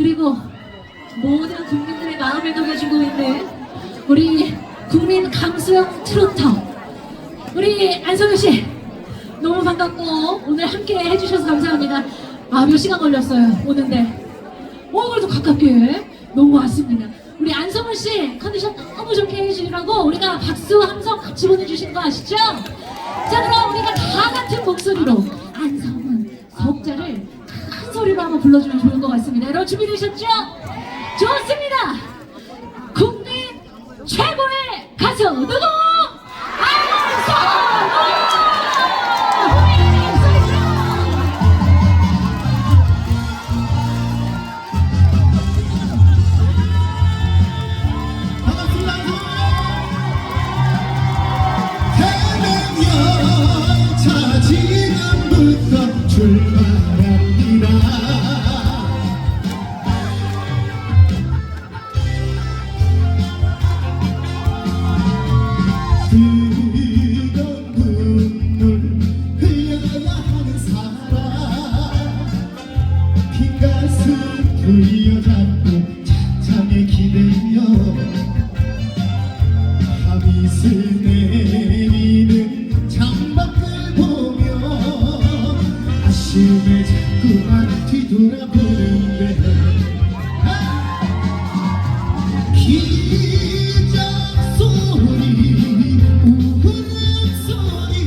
그리고 모든 국민들의 마음을 녹여주고 있는 우리 국민 감수형 트로터 우리 안성현 씨 너무 반갑고 오늘 함께 해주셔서 감사합니다. 아, 몇 시간 걸렸어요 오는데. 그래도 가깝게 너무 왔습니다. 우리 안성훈 씨 컨디션 너무 좋게 해주시라고 우리가 박수 함성 같이 보내주신 거 아시죠? 자, 그럼 우리가 다 같은 목소리로 안성훈 석자를 큰 소리로 한번 불러주면 좋을 것 같습니다. 여러분 준비되셨죠? 좋습니다. 국민 최고의 가수 누구? 안성훈! 지금부터 출발합니다. 뜨거운 눈물 흘려야 하는 사람 빈 가슴 돌려잡고 찬찬히 기대며 밤이슬 내리는 창밖을 보며 아쉬움에 자꾸만 뒤돌아보는데 기적 소리 우는 소리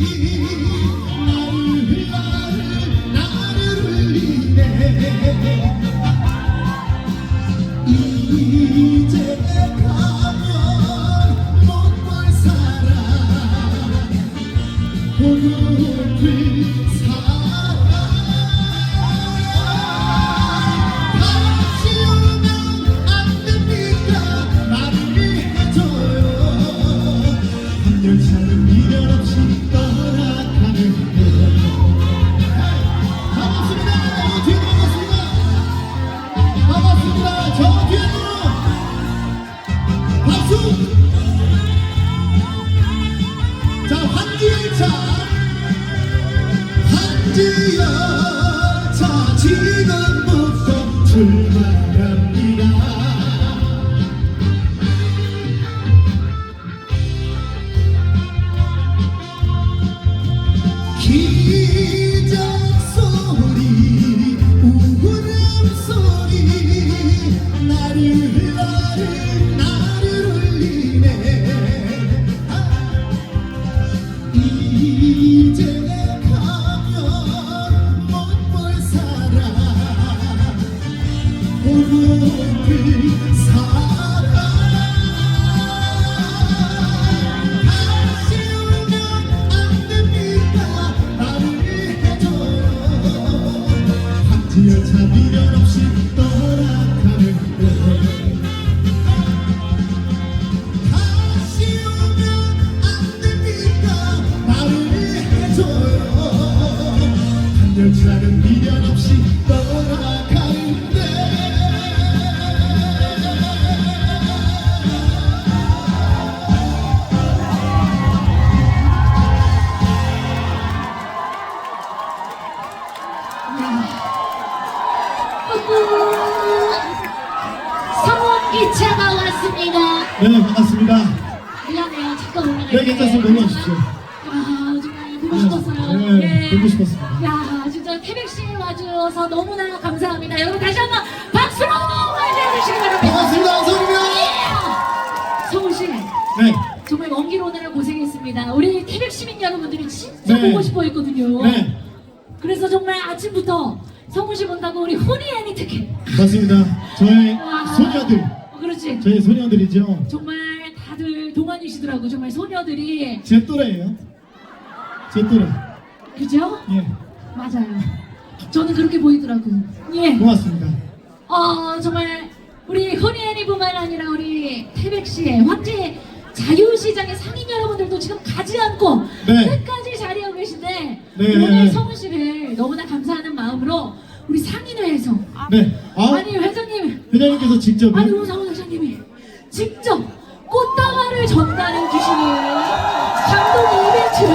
나를 울리네. 이제 가면 못 볼 사람 보고플 사람 다시 오면 안 됩니까? 말을 해줘요. 한열차는 미련 없이 떠나가는데. 반갑습니다. 뒤에 반갑습니다. 반갑습니다. 저 뒤에도 박수. 자, 환지열차 지금부터 출발합니다. 기적 소리 우는 소리 나를 울리네. 이제 가면 못 볼 사람 보고플 사람 다시 오면 안 됩니까? 말을 해줘요. 박지열차 미련 없이 떠나가는데 다시 오면 안 됩니까? 말을 해줘요. 한열차는 미련 없이 떠나가는데. 성원기차가 왔습니다. 네, 반갑습니다. 미안해요. 잠깐 올라갈게요. 네, 괜찮습니다. 올라오십시오. 아, 정말 보고 싶었어요. 네, 보고 싶었습니다. 야, 진짜 태백씨 와주셔서 너무나 감사합니다. 여러분 다시 한번 박수로 맞이해주시기 바랍니다. 반갑습니다. 안성입니다. 성훈씨, 네, 정말 먼 길 오느라 고생했습니다. 우리 태백 시민 여러분들이 진짜 네. 보고 싶어 했거든요. 네, 그래서 정말 아침부터 성훈씨 본다고 우리 혼이애니 특히. 맞습니다. 저의 와. 소녀들, 그렇지. 저희 소녀들이죠. 정말 다들 동안이시더라고. 정말 소녀들이. 제 또래예요. 제 또래. 그죠? 예, 맞아요. 저는 그렇게 보이더라고. 예. 고맙습니다. 정말 우리 혼이애니뿐만 아니라 우리 태백시의 황제 자유시장의 상인 여러분들도 지금 가지 않고 네. 끝까지 자리하고 계신데 네. 오늘 성훈 씨를 너무나 감사하는 마음으로 우리 상인회에서 네, 아니 회장님 회장님께서 직접 아니 우리 성훈 회장님이 직접 꽃다발을 전달해 주시는 감동 이벤트를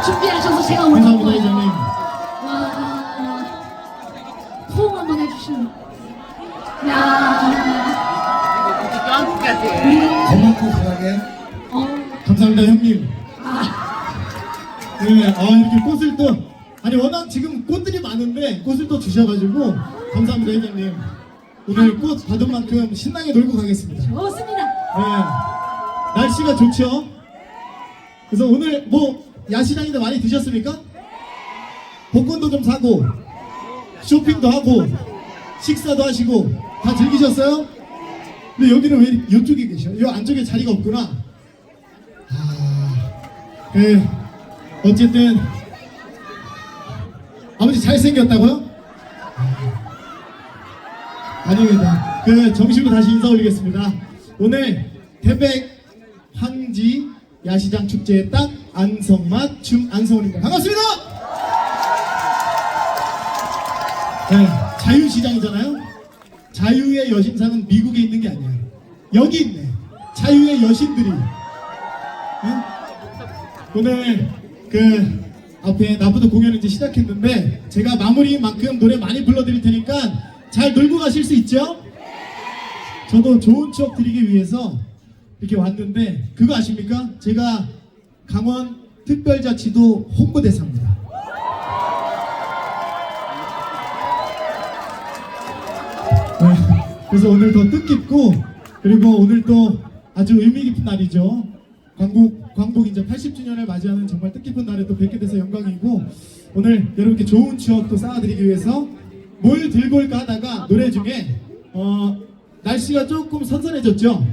준비하셔서 제가 오늘 감사합니다, 거예요. 회장님. 와, 호응 한번 해주시면 야, 고맙고 강하게 어, 감사합니다 형님. 아, 네, 이렇게 꽃을 또 아니 워낙 지금 꽃들이 많은데 꽃을 또 주셔가지고 감사합니다 회장님. 오늘 꽃 받은 만큼 신나게 놀고 가겠습니다. 좋습니다. 네, 날씨가 좋죠. 그래서 오늘 뭐 야시장인데 많이 드셨습니까? 복권도 좀 사고 쇼핑도 하고 식사도 하시고 다 즐기셨어요? 근데 여기는 왜 이쪽에 계셔? 이 안쪽에 자리가 없구나. 네, 어쨌든 아버지 잘생겼다고요? 아닙니다. 그 정식으로 다시 인사 올리겠습니다. 오늘 태백 황지 야시장 축제의 땅 안성맛 안성훈입니다. 반갑습니다. 네, 자유시장이잖아요. 자유의 여신상은 미국에 있는 게 아니에요. 여기 있네. 자유의 여신들이. 응? 오늘 그 앞에 나부도 공연을 이제 시작했는데 제가 마무리인 만큼 노래 많이 불러드릴 테니까 잘 놀고 가실 수 있죠? 저도 좋은 추억 드리기 위해서 이렇게 왔는데 그거 아십니까? 제가 강원 특별자치도 홍보대사입니다. 네, 그래서 오늘 더 뜻깊고 그리고 오늘 또 아주 의미 깊은 날이죠. 광복 이제 80주년을 맞이하는 정말 뜻깊은 날에 또 뵙게 돼서 영광이고 오늘 여러분께 좋은 추억도 쌓아드리기 위해서 뭘 들고 올까 하다가 노래 중에 날씨가 조금 선선해졌죠.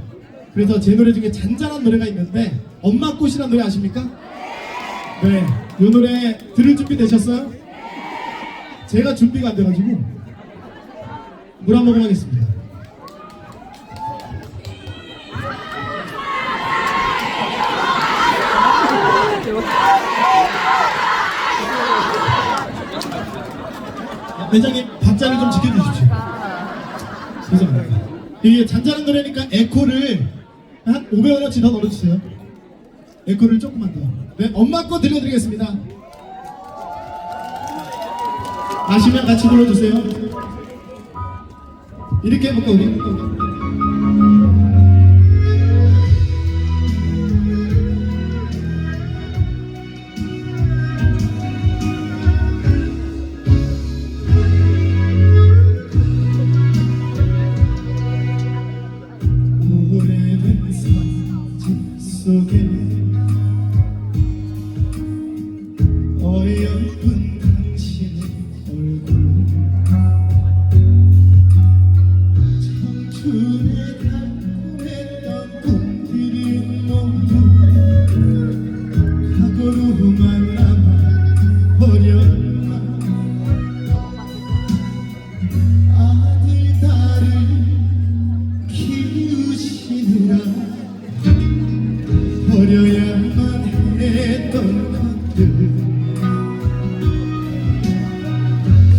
그래서 제 노래 중에 잔잔한 노래가 있는데 엄마꽃이라는 노래 아십니까? 네, 이 노래 들을 준비 되셨어요? 제가 준비가 안 돼가지고 물 한 모금 하겠습니다. 회장님 밥자리 좀 지켜주십시오. 죄송합니다. 이게 잔잔한 노래니까 에코를 한 500원어치 더 넣어주세요. 에코를 조금만 더. 네, 엄마 거 들려드리겠습니다. 아시면 같이 불러주세요. 이렇게 해볼까 우리? 오래된 사진 속에 어여쁜 당신의 얼굴 청춘에 달콤했던 꿈들은 모두 과거로만 남아버렸나. 아들 딸을 키우시느라 버려야만 했던 것들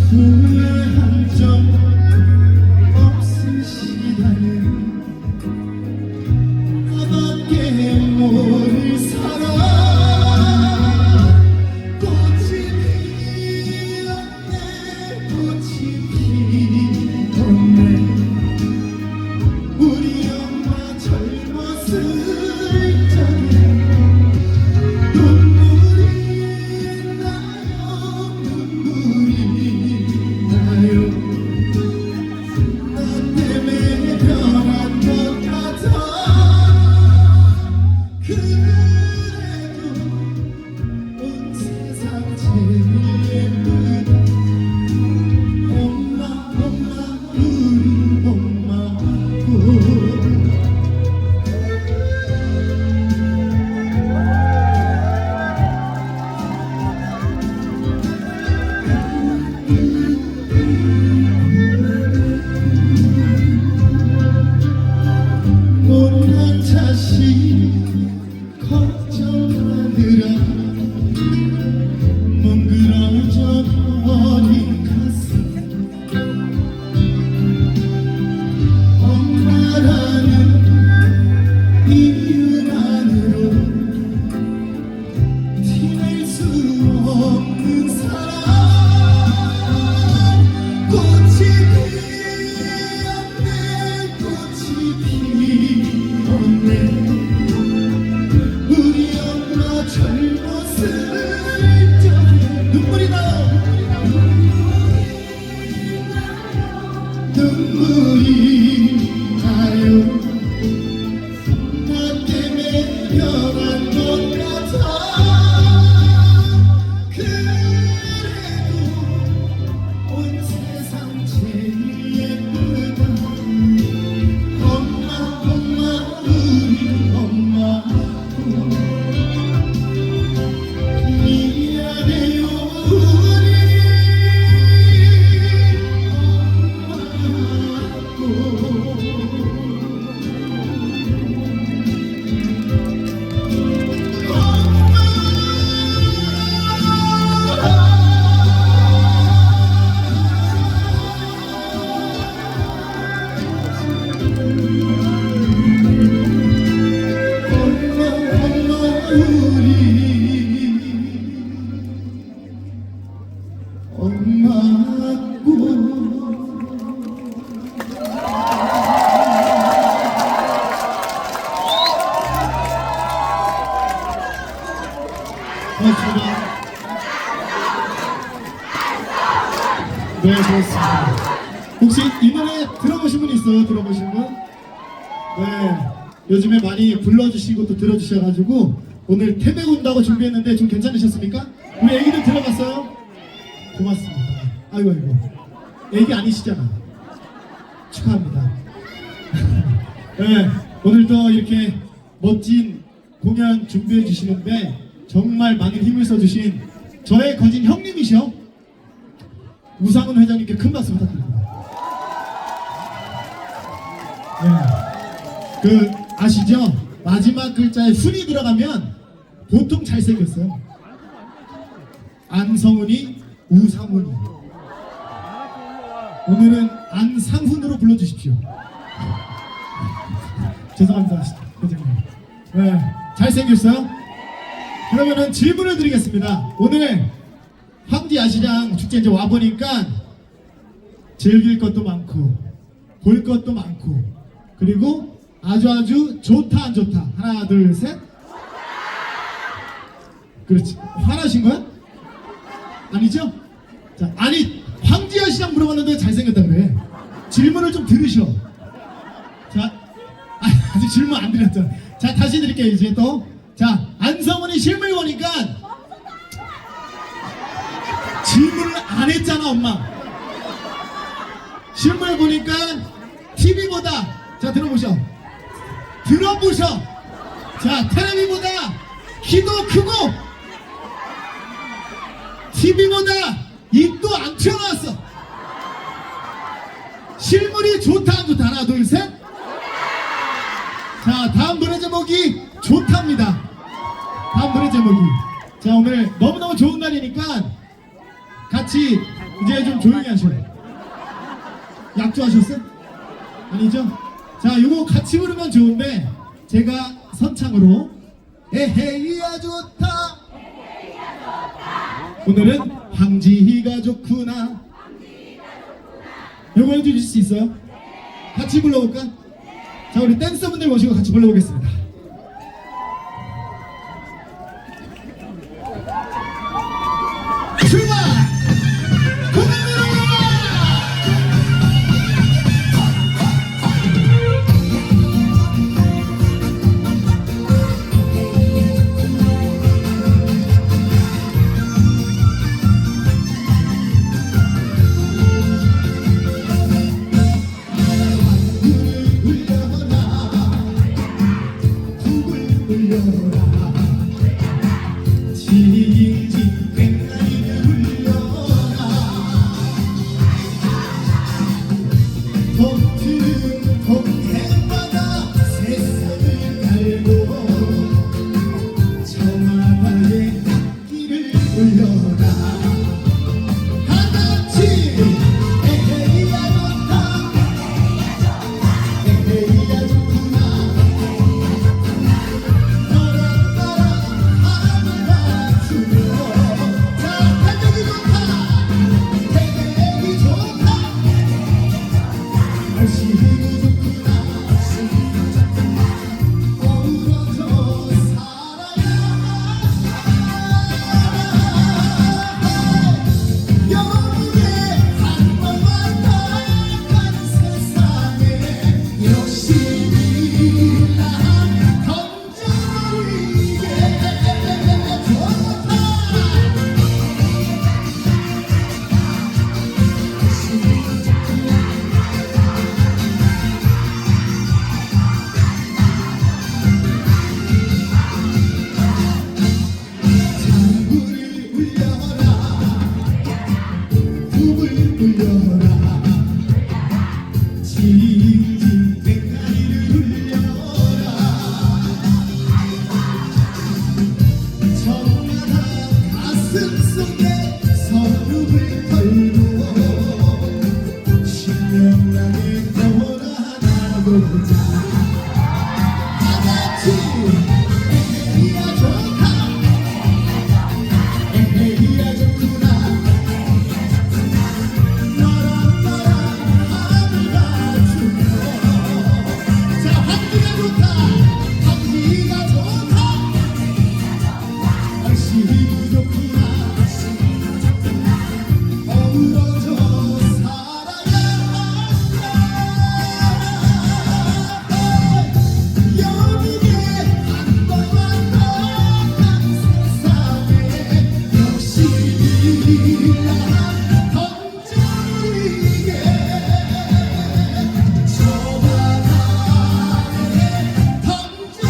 후회한 적 없으시다는 나밖에 모를 사랑 꽃이 피었네 꽃이 피었네 우리 엄마 젊었을 적에 눈물이 나요 눈물이 나요 나 때문에 변한 것 같아 그래도 온 세상 제일 예쁘다 엄마 우리 엄마고 못난 자식 걱정하느라 멍그러져 버린 가슴 엄마라는 이유만으로 티낼 수 없는 사랑 꽃이 피었네 눈물이 나요. 나 때문에 변한 것 같아. 그래도 온 세상 제일 예쁘다. 엄마 엄마 우리 엄마 미안해요 우리 네, 그렇습니다. 혹시 이 노래 들어보신 분 있어요? 들어보신 분? 네, 요즘에 많이 불러주시고 또 들어주셔가지고 오늘 태백 온다고 준비했는데 좀 괜찮으셨습니까? 우리 애기들 들어갔어요? 고맙습니다. 아이고 아이고, 애기 아니시잖아. 축하합니다. 네, 오늘도 이렇게 멋진 공연 준비해 주시는데 정말 많은 힘을 써주신 저의 거진 형님이셔 우상훈 회장님께 큰 박수 부탁드립니다. 네. 그 아시죠? 마지막 글자에 훈이 들어가면 보통 잘생겼어요. 안성훈이 우상훈이. 오늘은 안상훈으로 불러주십시오. 죄송합니다, 회장님. 네, 잘생겼어요? 그러면은 질문을 드리겠습니다. 오늘 황지 야시장 축제 이제 와보니까 즐길 것도 많고 볼 것도 많고 그리고 아주 좋다 안 좋다. 하나 둘 셋. 그렇지. 화나신 거야? 아니죠? 자, 아니 황지 야시장 물어봤는데 잘생겼다 그래. 질문을 좀 들으셔. 자, 아직 질문 안 드렸죠. 자, 다시 드릴게요. 이제 또. 자, 안성훈이 실물 보니까 질문을 안 했잖아, 엄마. 실물 보니까 TV보다, 자, 들어보셔. 자, 텔레비보다 키도 크고 TV보다 입도 안 튀어나왔어. 실물이 좋다 안 좋다. 하나 둘 셋. 자, 다음 노래 제목이 좋답니다. 다음 노래 제목이. 자, 오늘 너무너무 좋은 날이니까 같이 이제 좀 조용히 하셔요. 약주하셨어요? 아니죠? 자, 요거 같이 부르면 좋은데 제가 선창으로 에헤이야 좋다. 오늘은 황지희가 좋구나. 요거 해주실 수 있어요? 같이 불러볼까? 자, 우리 댄서분들 모시고 같이 불러보겠습니다. 출발! 보자. 다같이 에헤이야 좋다. 에헤이야 좋구나. 너랑 하늘 맞추며. 자, 환기가 좋다. 환기가 좋다. 날씨 좋구나. 어우러져 살아야 여기에 한동안 너란 세상에 역시 일한 던져리게 저 바다에 고맙습니다.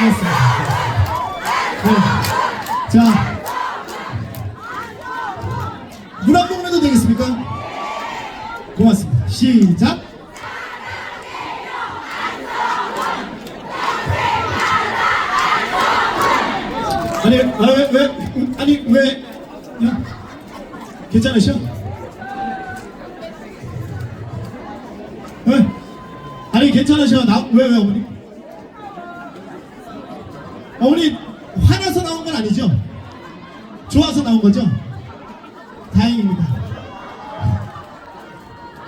고맙습니다. 네. 자, 물 한 모금 해도 되겠습니까? 고맙습니다. 시작. 아니, 왜? 야, 괜찮으셔? 왜? 아니, 괜찮으셔? 왜, 어머니? 어머니, 화나서 나온 건 아니죠? 좋아서 나온 거죠? 다행입니다.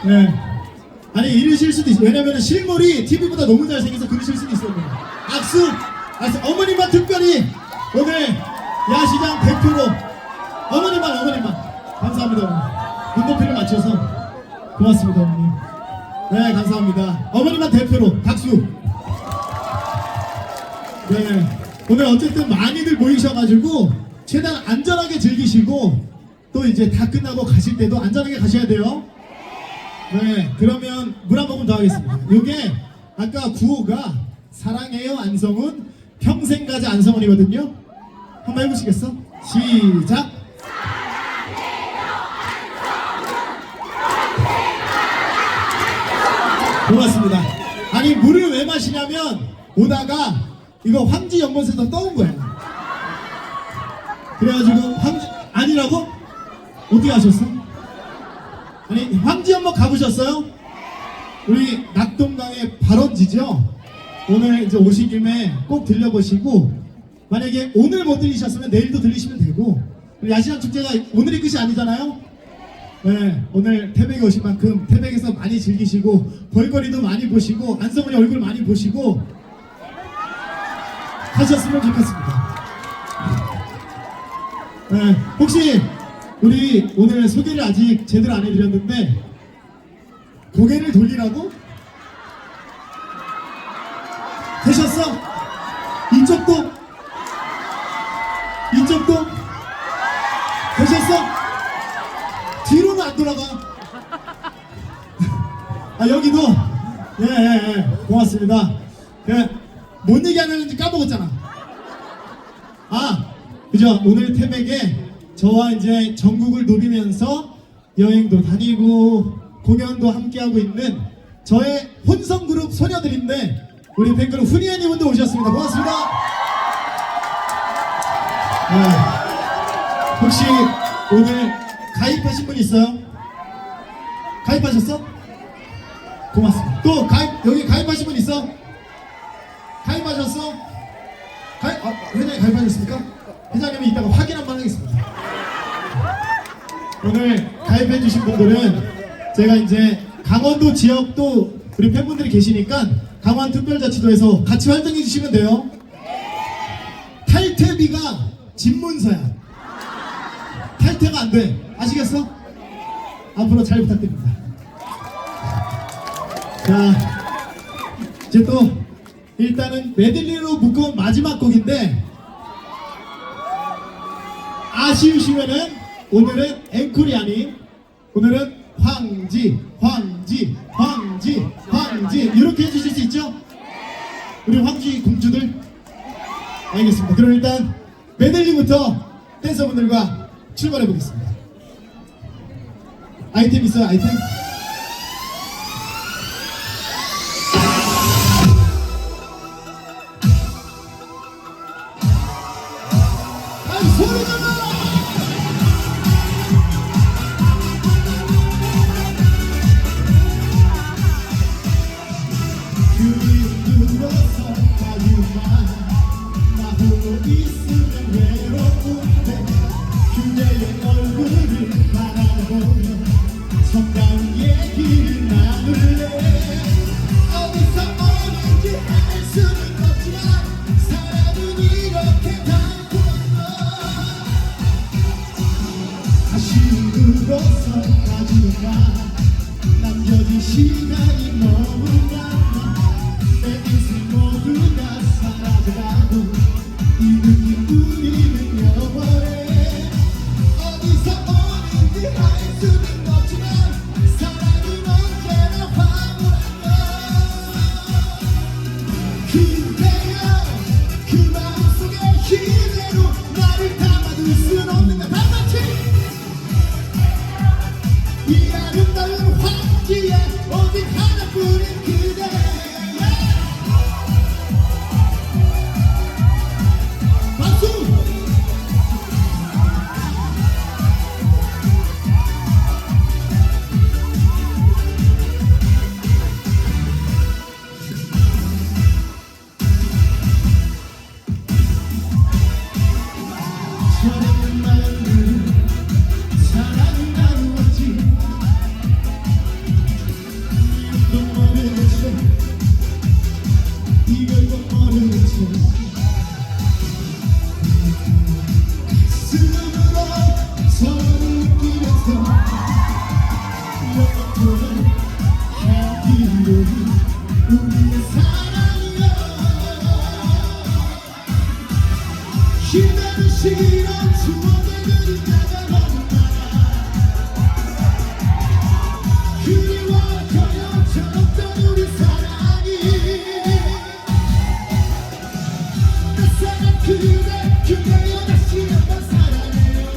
네. 아니, 이러실 수도 있어요. 왜냐면 실물이 TV보다 너무 잘생겨서 그러실 수도 있어요. 악수! 어머니만 특별히 오늘 야시장 대표로 어머니만 감사합니다. 어머니. 눈높이를 맞춰서 고맙습니다, 어머니. 네, 감사합니다. 어머니만 대표로 박수. 네, 오늘 어쨌든 많이들 모이셔가지고 최대한 안전하게 즐기시고 또 이제 다 끝나고 가실 때도 안전하게 가셔야 돼요. 네, 그러면 물 한 모금 더 하겠습니다. 요게 아까 구호가 사랑해요 안성훈 평생 가자 안성훈이거든요. 한번 해보시겠어? 시작. 고맙습니다. 아니, 물을 왜 마시냐면 오다가 이거 황지 연못에서 떠온 거야. 그래가지고 황지 아니라고? 어떻게 아셨어? 아니, 황지 연못 가보셨어요? 우리 낙동강의 발원지죠? 오늘 이제 오신 김에 꼭 들려보시고 만약에 오늘 못 들리셨으면 내일도 들리시면 되고 야시장 축제가 오늘이 끝이 아니잖아요? 네, 오늘 태백에 오신 만큼 태백에서 많이 즐기시고 볼거리도 많이 보시고 안성훈이 얼굴 많이 보시고 하셨으면 좋겠습니다. 네, 혹시 우리 오늘 소개를 아직 제대로 안 해드렸는데 고개를 돌리라고? 되셨어? 이쪽도 되셨어? 뒤로는 안 돌아가. 아, 여기도 예, 고맙습니다. 뭔 얘기 하는지 까먹었잖아. 아, 그죠? 오늘 태백에 저와 이제 전국을 누비면서 여행도 다니고 공연도 함께하고 있는 저의 혼성그룹 소녀들인데 우리 팬그룹 훈이애니분도 오셨습니다. 고맙습니다. 네. 혹시 오늘 가입하신 분 있어요? 가입하셨어? 고맙습니다. 또 여기 가입하신 분 있어? 가입하셨어? 회장님 가입하셨습니까? 회장님이 이따가 확인 한번 하겠습니다. 오늘 가입해주신 분들은 제가 이제 강원도 지역도 우리 팬분들이 계시니까 강원특별자치도에서 같이 활동해 주시면 돼요. 탈퇴비가 집문서야. 탈퇴가 안 돼. 아시겠어? 앞으로 잘 부탁드립니다. 자, 이제 또 일단은 메들리로 묶어온 마지막 곡인데 아쉬우시면은 오늘은 앵콜이 아닌 오늘은 황지 이렇게 해주실 수 있죠? 우리 황지 공주들. 알겠습니다. 그럼 일단 메들리부터 댄서분들과 출발해 보겠습니다. 아이템 있어요? 아이템? 시간이 너무 많아 내 인생 모두가 사라져가고 이 느낌 우리는 영원해 어디서 오는지 알 수는 없지만 사랑은 언제나 황홀한 것 그대여 그 마음속에 이대로 나를 담아둘 순 없는가 다같이 이 아름다운 환기에 오직 하나뿐인 그대 박수 저녁은 마음을 사랑을 나누었지 이것도 모르겠어 이걸도 모르겠어 가슴으로 서로를 느끼면서 영원토록 향기로운 우리의 사랑이여 힘내는 시간 추억을 그리다가 너무 그리워져요 저었던 우리 사랑이 내 사랑 그대여 다시 한번 사랑해요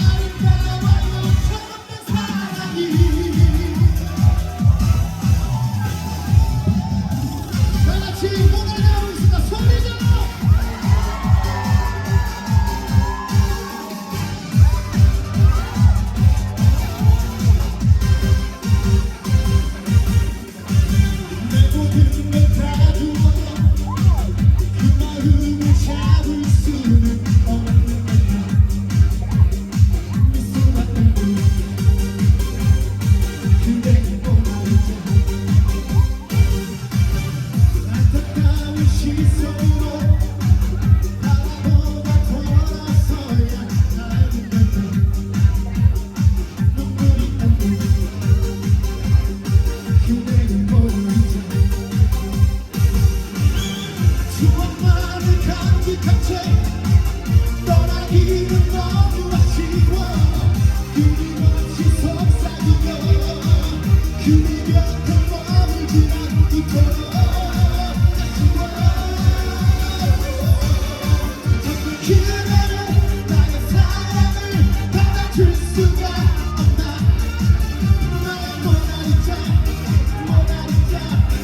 아름다워요 철없는 사랑이 다같이 몸을 내고 있습니다 소리 질러 내 모든 걸다 주어도 그 마음을 잡을 수는 없는 미소가 떨리는 그대의 보물이죠 안타까운 시선으로 바라보다 돌아서야 나는 눈물이 안 그대의 보물이죠 추억만을 간직한 채 떠나기는 너무 아쉬워 끊임없이 속삭이며 그리 곁에 머물지만 이토록 아쉬워 자꾸 그대는 나의 사랑을 받아줄 수가 없나 나의 모나리자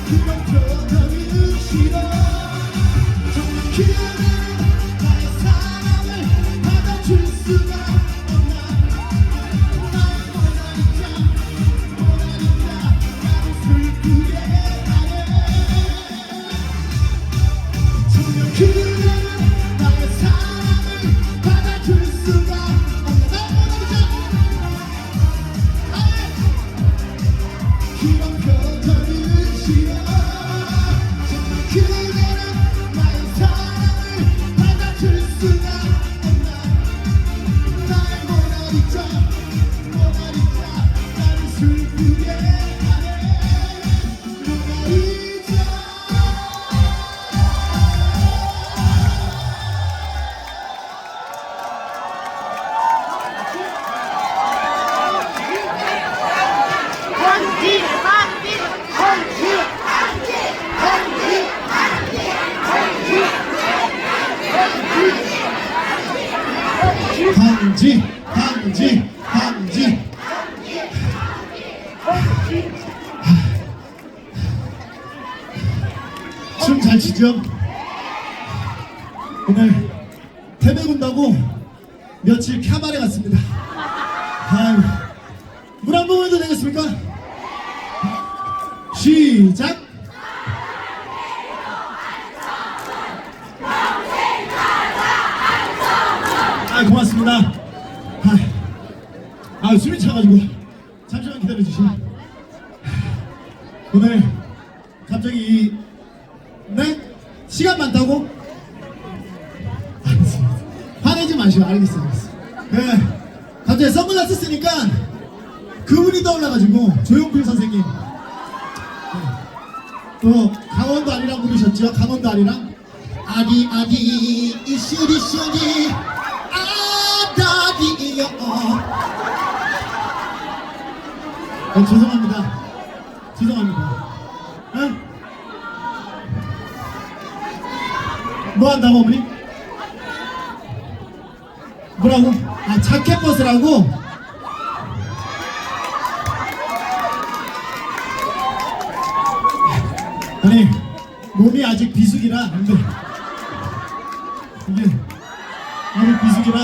그런 표정은 싫어 정말 그대는 나의 사랑을 받아줄 수가 없나 나의 모나리자 나를 슬프게 하네 정말 그대는 나의 사랑을 받아줄 수가 없나 나의 모나리자 그런 표정은 싫어 정말 그대는 나의 사랑을 받아줄 수가 없나 나의 모나리자 나를 슬프게 하네 모나리자 한지 춤 잘 추죠? 오늘 태백 온다고 며칠 캬바레 갔습니다. 아이고 물 한 번 해도 되겠습니까? 시작! 아 고맙습니다. 숨이 차가지고 잠시만 기다려주시면 오늘 갑자기 네? 시간 많다고? 알겠습니다. 화내지 마시고 알겠어요. 네, 갑자기 선글라스 쓰니까 그분이 떠올라가지고 조용필 선생님. 네. 또 강원도 아리랑 부르셨죠? 강원도 아리랑. 아리 아리 이슈리 슈리 아다리요. 죄송합니다. 죄송합니다. 에? 뭐 한다고 어머니? 뭐라고? 아 자켓벗으라고? 아니 몸이 아직 비수기라 안돼. 이게 아직 비수기라.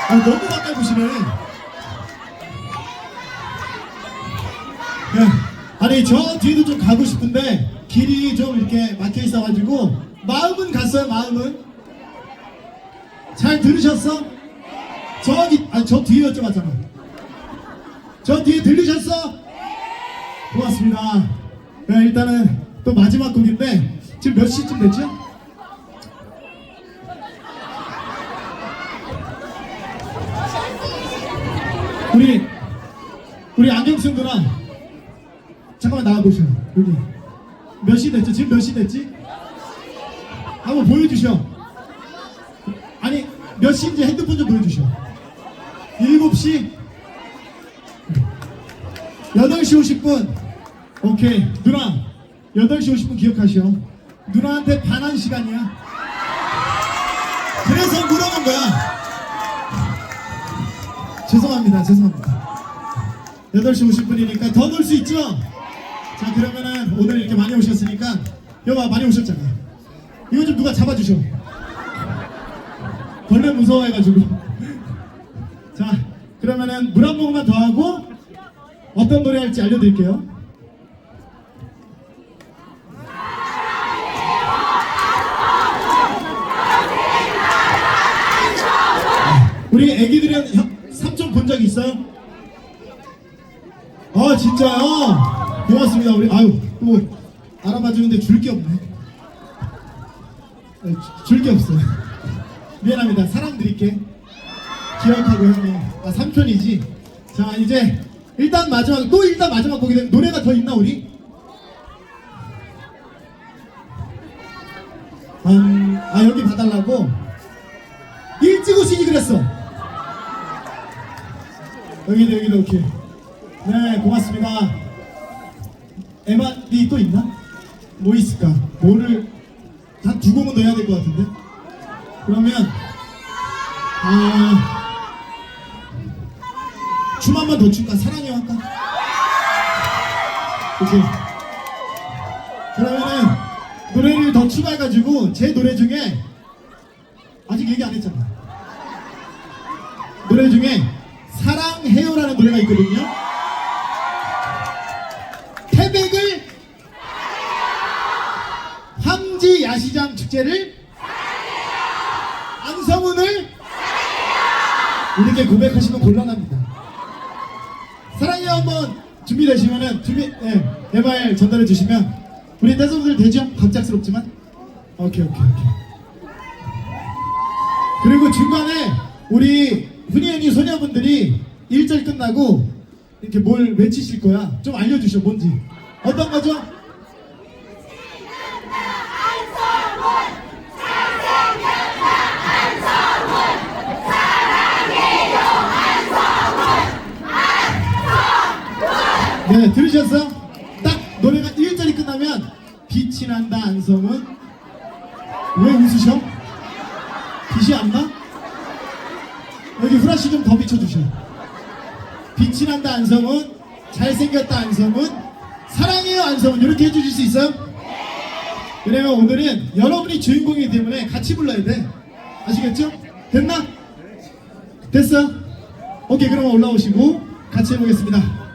아 너무 가까이 보시네. 네. 아니 저 뒤에도 좀 가고 싶은데 길이 좀 이렇게 막혀 있어가지고 마음은 갔어요. 마음은 잘 들으셨어? 저기 아니 저 뒤에 여쭤봤잖아. 저 뒤에 들으셨어? 고맙습니다. 네, 일단은 또 마지막 곡인데 지금 몇 시쯤 됐죠? 우리 안경쓴 누나 잠깐만 나와보셔. 여기 몇 시 됐죠? 지금 몇 시 됐지? 한번 보여주셔. 아니 몇 시인지 핸드폰 좀 보여주셔. 7시? 8시 50분. 오케이 누나 8시 50분 기억하시오. 누나한테 반한 시간이야. 그래서 물어본 거야. 죄송합니다. 죄송합니다. 8시 50분이니까 더 놀 수 있죠? 자 그러면은 오늘 이렇게 많이 오셨으니까 여봐 많이 오셨잖아. 이거 좀 누가 잡아주셔. 벌레 무서워해가지고. 자 그러면은 물 한 모금만 더 하고 어떤 노래 할지 알려드릴게요. 우리 애기들은 삼촌 본 적 있어요? 아 진짜요? 고맙습니다. 우리 아유 또 알아봐 주는데 줄 게 없네. 줄 게 없어요. 미안합니다. 사랑 드릴게. 기억하고 형님. 아 삼촌이지. 자 이제 일단 마지막 또 일단 마지막 곡이 돼. 노래가 더 있나 우리? 여기 봐달라고 일찍 오시기 그랬어. 여기도 오케이. 네 고맙습니다. 에반이 또 있나? 뭐 있을까? 뭐를 한 2곡은 넣어야 될 것 같은데. 그러면 춤 한 번 더 출까? 사랑해 할까? 오케이. 그러면은 노래를 더 추가해가지고 제 노래 중에 아직 얘기 안 했잖아. 노래 중에 사랑해요라는 노래가 있거든요. 태백을 함지 야시장 축제를 안성훈을 이렇게 고백하시면 곤란합니다. 사랑해요 한번 준비되시면은 MR 전달해 주시면 우리 댄서분들 되죠? 갑작스럽지만 오케이. 그리고 중간에 우리 훈이언니 소녀분들이 1절 끝나고 이렇게 뭘 외치실 거야. 좀 알려주셔. 뭔지. 어떤 거죠? 네, 들으셨어? 딱 노래가 1절이 끝나면 빛이 난다 안성은. 왜 웃으셔? 빛이 안 나? 여기 후라시 좀 더 비춰주셔. 빛이 난다 안성은, 잘생겼다 안성은, 사랑해요 안성은. 이렇게 해주실 수 있어요? 왜냐면 오늘은 여러분이 주인공이기 때문에 같이 불러야 돼. 아시겠죠? 됐나? 됐어? 오케이 그럼 올라오시고 같이 해보겠습니다.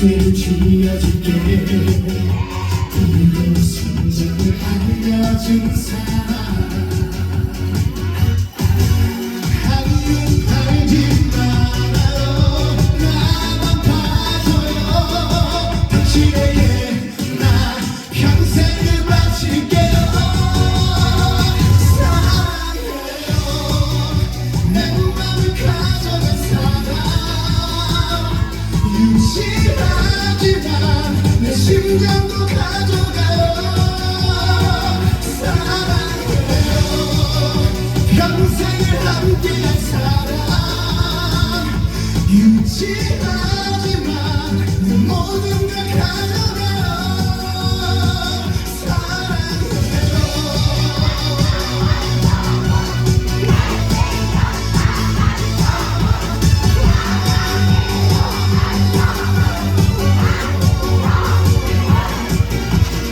열쇠를 쥐어줄게. 그리고 순정을 알려준 사람. 한눈 팔지 말아요. 나만 봐줘요. 당신에게 나 평생을 바칠게요. 사랑해요. 내 맘을 가져간 사람. 유치하지만 내 심장도 가져가요. 사랑해요. 평생을 함께한 사람. 유치하지만 내 모든 걸 가져가요. 사랑해요.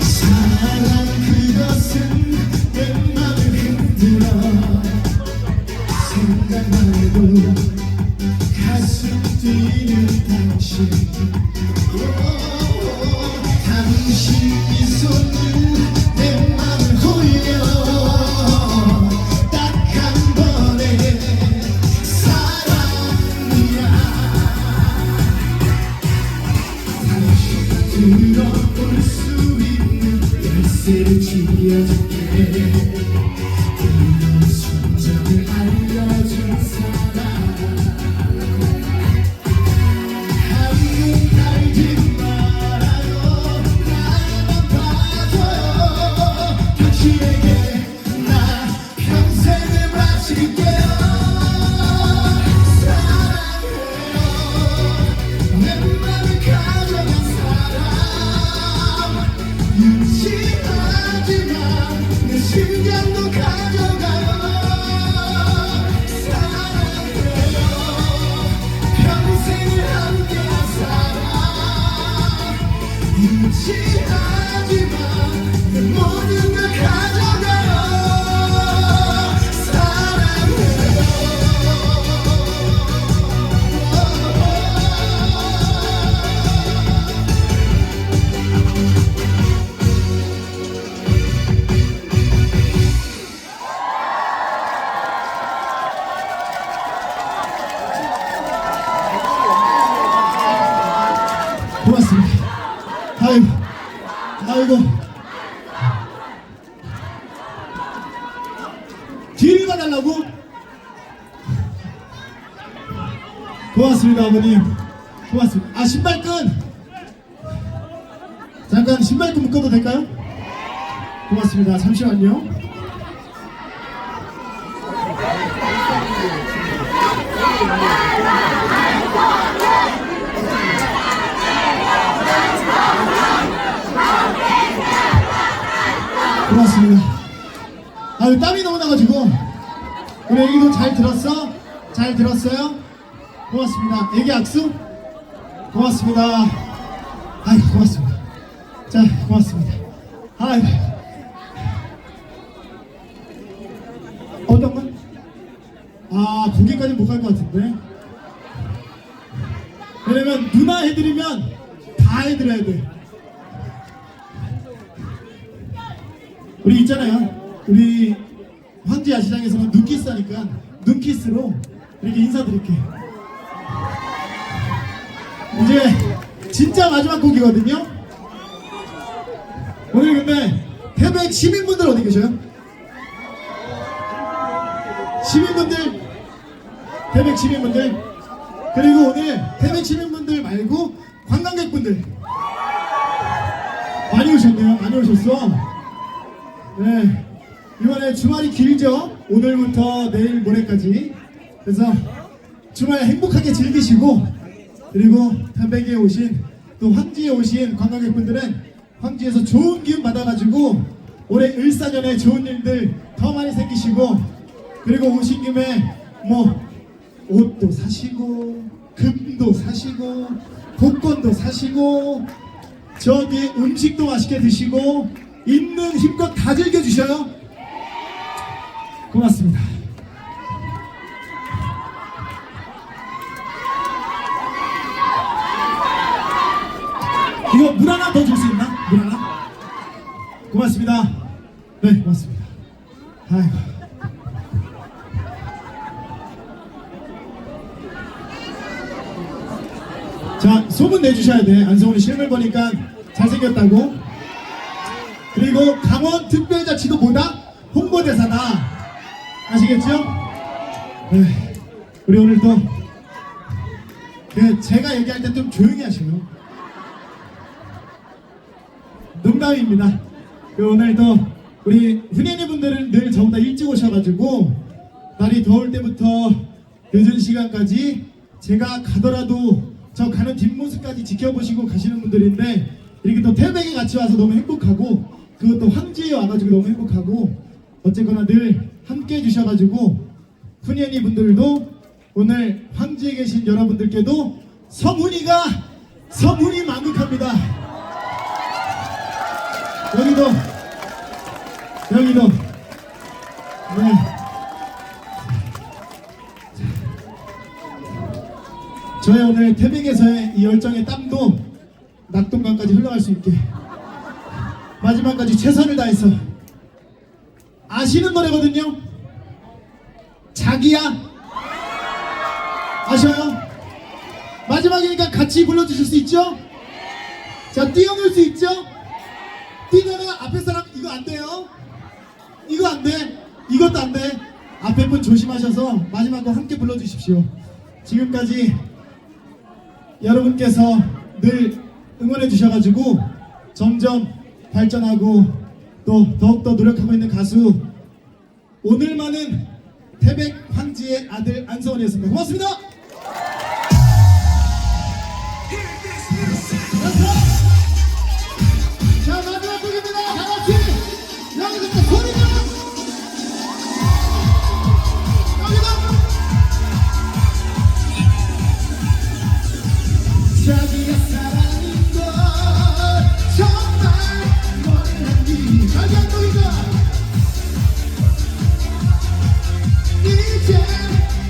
사랑 그것은 내 맘을 흔들어. 생각만 해도 가슴 뛰는 당신. 당신 미소는 내 맘을 홀려. 딱 한 번의 사랑이야. 들어볼 수 있는 열쇠를 쥐어줄게. 그리고 순정을 알려준 사람. 한눈 팔지 말아요. 나만 봐줘요. 당신에게 나 평생을 바칠게요. 사랑해요. 내 맘을 가져간 사람. 유치하지만 내 심장도 가져가요. 사랑해요. 평생을 함께한 사람. 유치하지만 내 모든 걸 가져가요. 사랑해요. 고맙습니다. 아이고. 길 가달라고? 고맙습니다, 아버님. 고맙습니다. 아, 신발끈! 잠깐 신발끈 묶어도 될까요? 고맙습니다. 잠시만요. 고맙습니다. 아유, 땀이 너무 나가지고. 우리 애기도 잘 들었어? 잘 들었어요? 고맙습니다. 애기 악수? 고맙습니다. 아유, 고맙습니다. 자, 고맙습니다. 아유. 어떤 건? 아, 거기까지 못 갈 것 같은데. 왜냐면 누나 해드리면 다 해드려야 돼. 우리 있잖아요. 우리 황제 야시장에서는 눈키스 하니까 눈키스로 이렇게 인사드릴게. 이제 진짜 마지막 곡이거든요. 오늘 근데 태백 시민분들 어디 계셔요? 시민분들, 태백 시민분들, 그리고 오늘 태백 시민분들 말고 관광객분들 많이 오셨네요. 많이 오셨어. 네, 이번에 주말이 길죠. 오늘부터 내일 모레까지. 그래서 주말 행복하게 즐기시고, 그리고 태백에 오신, 또 황지에 오신 관광객분들은 황지에서 좋은 기운 받아가지고 올해 을사년에 좋은 일들 더 많이 생기시고, 그리고 오신 김에 뭐 옷도 사시고 금도 사시고 복권도 사시고 저기 음식도 맛있게 드시고 있는 힘껏 다 즐겨주셔요. 고맙습니다. 이거 물 하나 더 줄 수 있나? 물 하나? 고맙습니다. 네, 고맙습니다. 아이고. 자, 소문 내주셔야 돼. 안성훈이 실물 보니까 잘생겼다고. 그리고 강원 특별자치도 뭐다? 홍보대사다. 아시겠죠? 네. 우리 오늘 또 제가 얘기할 때 좀 조용히 하세요. 농담입니다. 오늘 또 우리 훈련이 분들은 늘 저보다 일찍 오셔가지고 날이 더울 때부터 늦은 시간까지 제가 가더라도 저 가는 뒷모습까지 지켜보시고 가시는 분들인데 이렇게 또 태백에 같이 와서 너무 행복하고 그것도 황지에 와가지고 너무 행복하고 어쨌거나 늘 함께 해주셔가지고 훈련이 분들도 오늘 황지에 계신 여러분들께도 성훈이 만극합니다. 여기도 네. 저의 오늘 태백에서의 이 열정의 땀도 낙동강까지 흘러갈 수 있게 마지막까지 최선을 다해서 아시는 노래거든요. 자기야 아셔요? 마지막이니까 같이 불러주실 수 있죠? 자, 뛰어놀 수 있죠? 뛰다가 앞에 사람 이거 안 돼요. 이거 안 돼. 이것도 안 돼. 앞에 분 조심하셔서 마지막 거 함께 불러주십시오. 지금까지 여러분께서 늘 응원해 주셔가지고 점점 발전하고 또 더욱더 노력하고 있는 가수 오늘만은 태백 황지의 아들 안성훈이었습니다. 고맙습니다. 자, 마지막 곡입니다. 다 같이 여기서 소리 좀 자기가 사랑인 걸 정말 몰랐니. 자기가 너희가 이제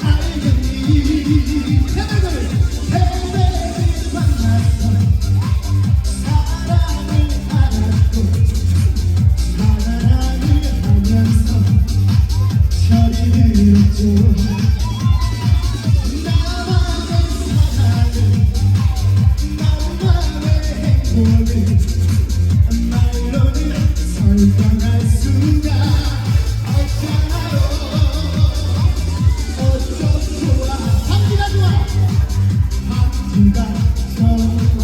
알겠니. 태백을 만났어. 사랑을 알았고 사랑을 하면서 철이 들었죠. 설명할 수가 없잖아요. 어쩜 좋아. 함기가 좋아. 함기가 좋아.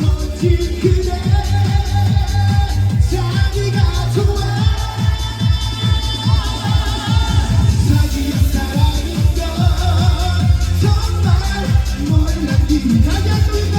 멋진 그대 자기가 좋아. 자기가 사랑인 걸 정말 몰랐니. 자기가 좋으니까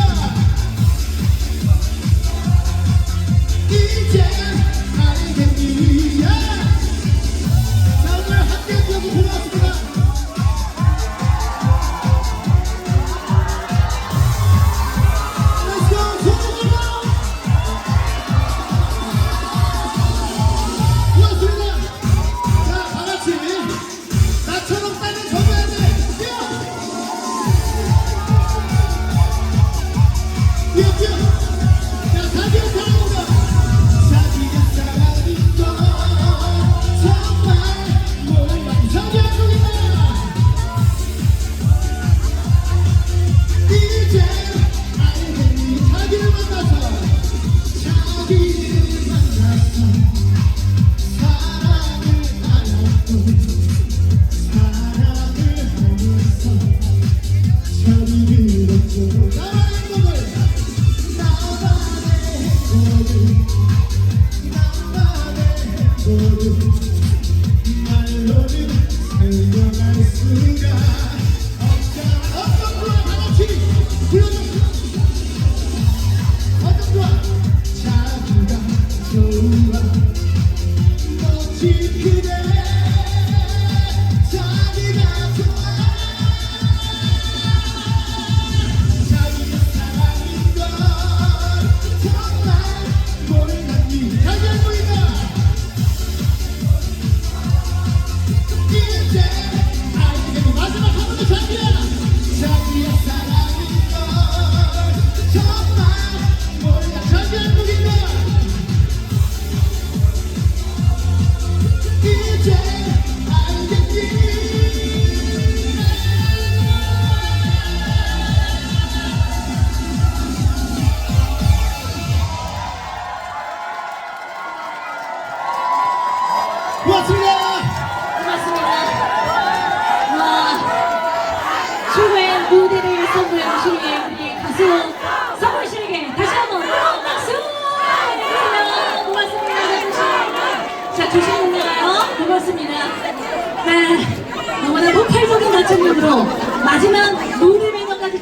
마지막